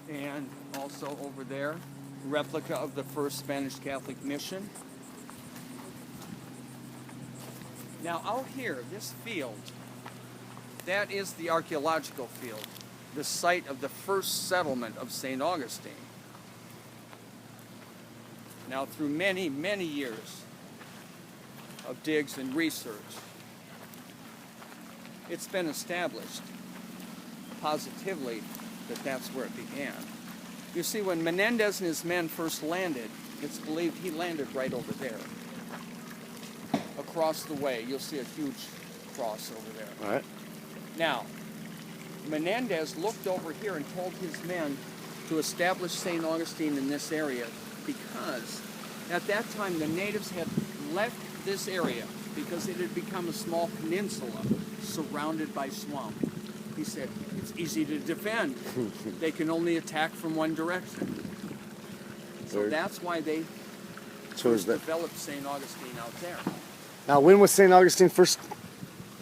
And also over there, replica of the first Spanish Catholic mission. Now out here, this field, that is the archaeological field, the site of the first settlement of St. Augustine. Now through many, many years of digs and research, it's been established positively that that's where it began. You see, when Menendez and his men first landed, it's believed he landed right over there. Across the way, you'll see a huge cross over there. All right. Now, Menendez looked over here and told his men to establish St. Augustine in this area because at that time the natives had left this area because it had become a small peninsula surrounded by swamp. He said, it's easy to defend. They can only attack from one direction. So that's why they first developed St. Augustine out there. Now, when was St. Augustine first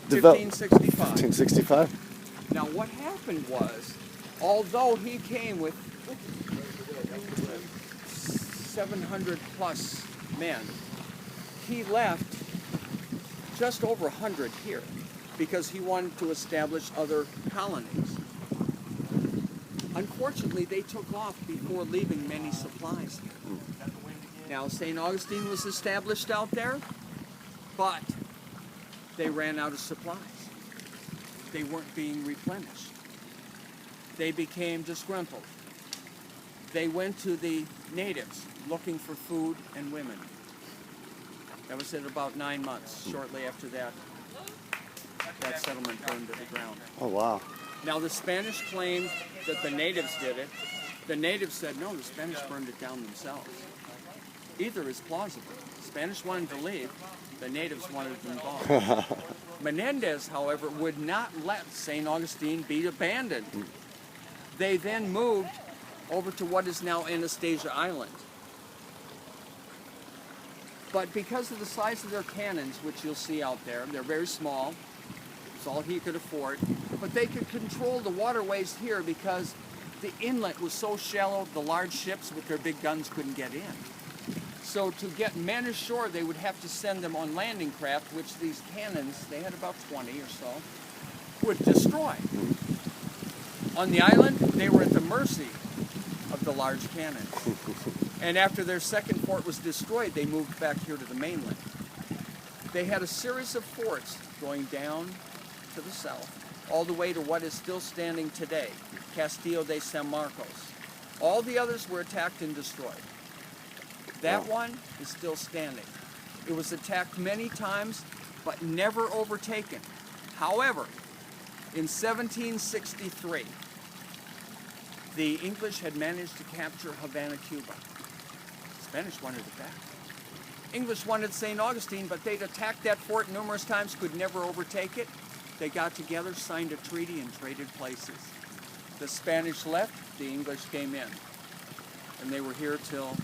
developed? 1565. 1565? Now, what happened was, although he came with 700 plus men, he left just over 100 here because he wanted to establish other colonies. Unfortunately, they took off before leaving many supplies here. Now, St. Augustine was established out there, but they ran out of supplies. They weren't being replenished. They became disgruntled. They went to the natives looking for food and women. That was in about 9 months. Shortly after that, that settlement burned to the ground. Oh, wow. Now, the Spanish claimed that the natives did it. The natives said, no, the Spanish burned it down themselves. Either is plausible. The Spanish wanted to leave. The natives wanted them gone. Menendez, however, would not let St. Augustine be abandoned. They then moved over to what is now Anastasia Island. But because of the size of their cannons, which you'll see out there, they're very small. It's all he could afford. But they could control the waterways here because the inlet was so shallow, the large ships with their big guns couldn't get in. So to get men ashore, they would have to send them on landing craft, which these cannons, they had about 20 or so, would destroy. On the island, they were at the mercy of the large cannons. And after their second fort was destroyed, they moved back here to the mainland. They had a series of forts going down to the south, all the way to what is still standing today, Castillo de San Marcos. All the others were attacked and destroyed. That one is still standing. It was attacked many times, but never overtaken. However, in 1763, the English had managed to capture Havana, Cuba. The Spanish wanted it back. English wanted St. Augustine, but they'd attacked that fort numerous times, could never overtake it. They got together, signed a treaty, and traded places. The Spanish left, the English came in. And they were here till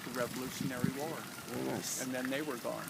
the Revolutionary War. Very nice. And then they were gone.